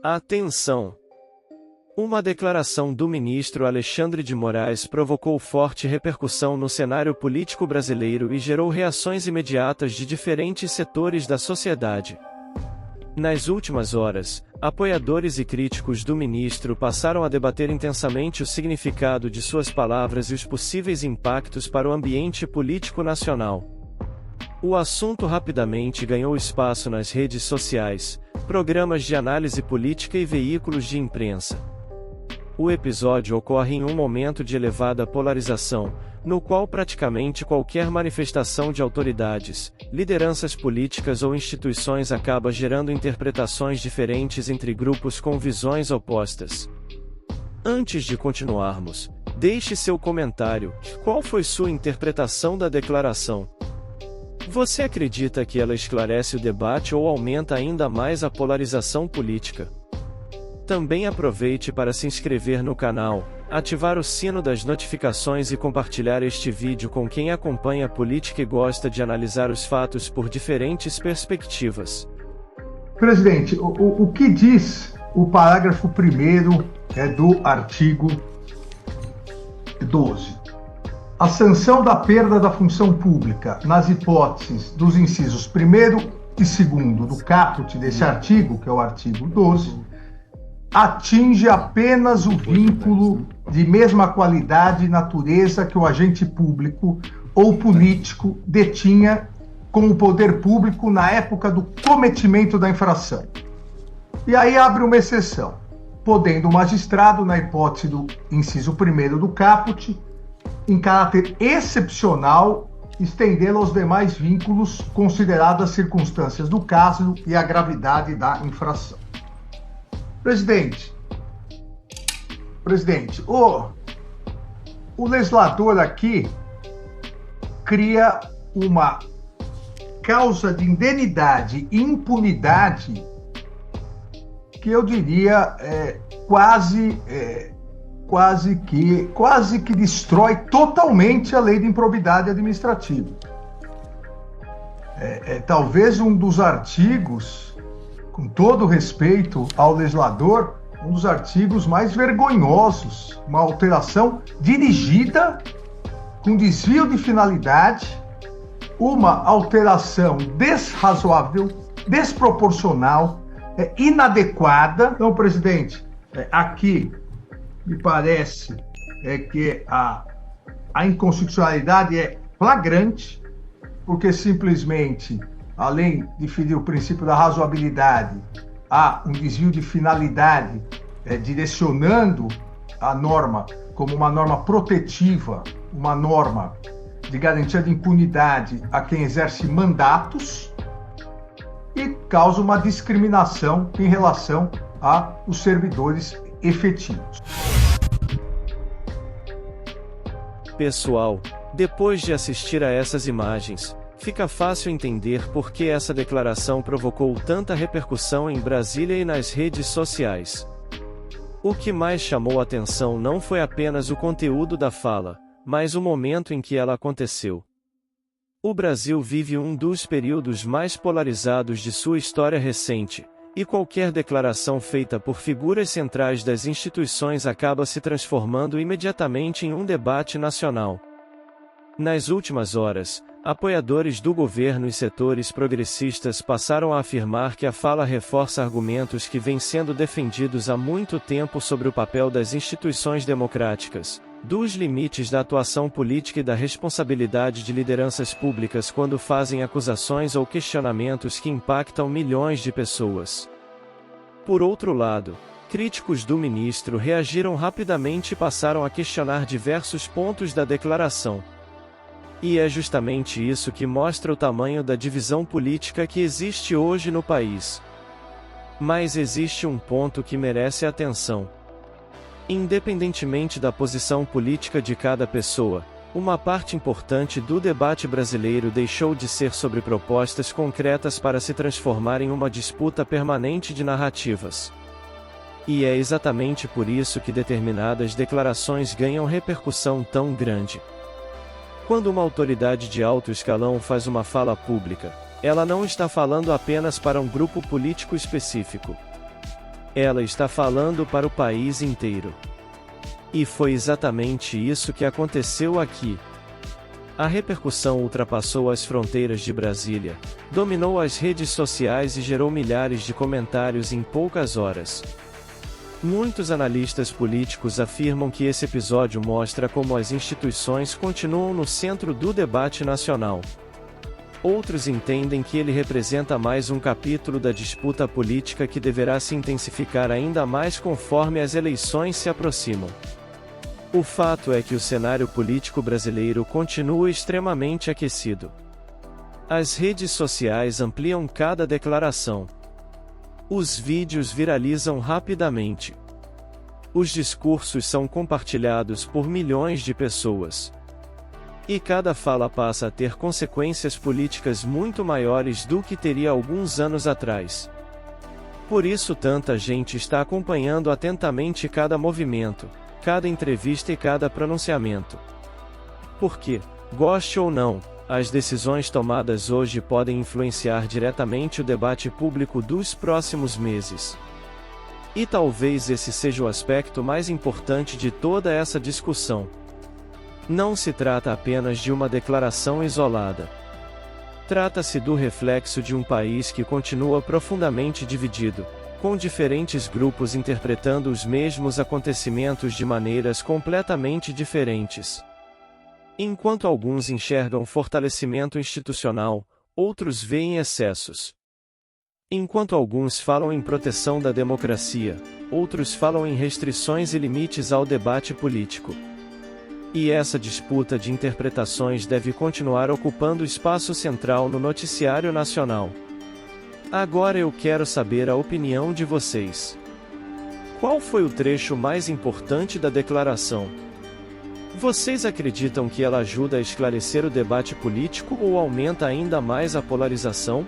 Atenção! Uma declaração do ministro Alexandre de Moraes provocou forte repercussão no cenário político brasileiro e gerou reações imediatas de diferentes setores da sociedade. Nas últimas horas, apoiadores e críticos do ministro passaram a debater intensamente o significado de suas palavras e os possíveis impactos para o ambiente político nacional. O assunto rapidamente ganhou espaço nas redes sociais, programas de análise política e veículos de imprensa. O episódio ocorre em um momento de elevada polarização, no qual praticamente qualquer manifestação de autoridades, lideranças políticas ou instituições acaba gerando interpretações diferentes entre grupos com visões opostas. Antes de continuarmos, deixe seu comentário. Qual foi sua interpretação da declaração? Você acredita que ela esclarece o debate ou aumenta ainda mais a polarização política? Também aproveite para se inscrever no canal, ativar o sino das notificações e compartilhar este vídeo com quem acompanha a política e gosta de analisar os fatos por diferentes perspectivas. Presidente, o que diz o parágrafo 1º do artigo 12? A sanção da perda da função pública nas hipóteses dos incisos 1º e 2º do caput desse artigo, que é o artigo 12, atinge apenas o vínculo de mesma qualidade e natureza que o agente público ou político detinha com o poder público na época do cometimento da infração. E aí abre uma exceção, podendo o magistrado, na hipótese do inciso 1º do caput, em caráter excepcional, estendê-lo aos demais vínculos, consideradas as circunstâncias do caso e a gravidade da infração. Presidente, o legislador aqui cria uma causa de indenidade e impunidade que eu diria quase que destrói totalmente a lei de improbidade administrativa. Talvez um dos artigos, com todo respeito ao legislador, um dos artigos mais vergonhosos, uma alteração dirigida com desvio de finalidade, uma alteração desrazoável, desproporcional, inadequada. Então, presidente, aqui me parece que a inconstitucionalidade é flagrante, porque simplesmente, além de ferir o princípio da razoabilidade, há um desvio de finalidade, direcionando a norma como uma norma protetiva, uma norma de garantia de impunidade a quem exerce mandatos, e causa uma discriminação em relação aos servidores efetivos. Pessoal, depois de assistir a essas imagens, fica fácil entender por que essa declaração provocou tanta repercussão em Brasília e nas redes sociais. O que mais chamou a atenção não foi apenas o conteúdo da fala, mas o momento em que ela aconteceu. O Brasil vive um dos períodos mais polarizados de sua história recente, e qualquer declaração feita por figuras centrais das instituições acaba se transformando imediatamente em um debate nacional. Nas últimas horas, apoiadores do governo e setores progressistas passaram a afirmar que a fala reforça argumentos que vêm sendo defendidos há muito tempo sobre o papel das instituições democráticas, dos limites da atuação política e da responsabilidade de lideranças públicas quando fazem acusações ou questionamentos que impactam milhões de pessoas. Por outro lado, críticos do ministro reagiram rapidamente e passaram a questionar diversos pontos da declaração. E é justamente isso que mostra o tamanho da divisão política que existe hoje no país. Mas existe um ponto que merece atenção. Independentemente da posição política de cada pessoa, uma parte importante do debate brasileiro deixou de ser sobre propostas concretas para se transformar em uma disputa permanente de narrativas. E é exatamente por isso que determinadas declarações ganham repercussão tão grande. Quando uma autoridade de alto escalão faz uma fala pública, ela não está falando apenas para um grupo político específico. Ela está falando para o país inteiro. E foi exatamente isso que aconteceu aqui. A repercussão ultrapassou as fronteiras de Brasília, dominou as redes sociais e gerou milhares de comentários em poucas horas. Muitos analistas políticos afirmam que esse episódio mostra como as instituições continuam no centro do debate nacional. Outros entendem que ele representa mais um capítulo da disputa política que deverá se intensificar ainda mais conforme as eleições se aproximam. O fato é que o cenário político brasileiro continua extremamente aquecido. As redes sociais ampliam cada declaração. Os vídeos viralizam rapidamente. Os discursos são compartilhados por milhões de pessoas. E cada fala passa a ter consequências políticas muito maiores do que teria alguns anos atrás. Por isso tanta gente está acompanhando atentamente cada movimento, cada entrevista e cada pronunciamento. Porque, goste ou não, as decisões tomadas hoje podem influenciar diretamente o debate público dos próximos meses. E talvez esse seja o aspecto mais importante de toda essa discussão. Não se trata apenas de uma declaração isolada. Trata-se do reflexo de um país que continua profundamente dividido, com diferentes grupos interpretando os mesmos acontecimentos de maneiras completamente diferentes. Enquanto alguns enxergam fortalecimento institucional, outros veem excessos. Enquanto alguns falam em proteção da democracia, outros falam em restrições e limites ao debate político. E essa disputa de interpretações deve continuar ocupando espaço central no noticiário nacional. Agora eu quero saber a opinião de vocês. Qual foi o trecho mais importante da declaração? Vocês acreditam que ela ajuda a esclarecer o debate político ou aumenta ainda mais a polarização?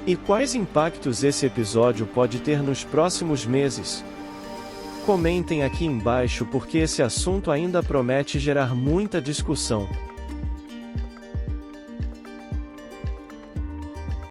E quais impactos esse episódio pode ter nos próximos meses? Comentem aqui embaixo porque esse assunto ainda promete gerar muita discussão.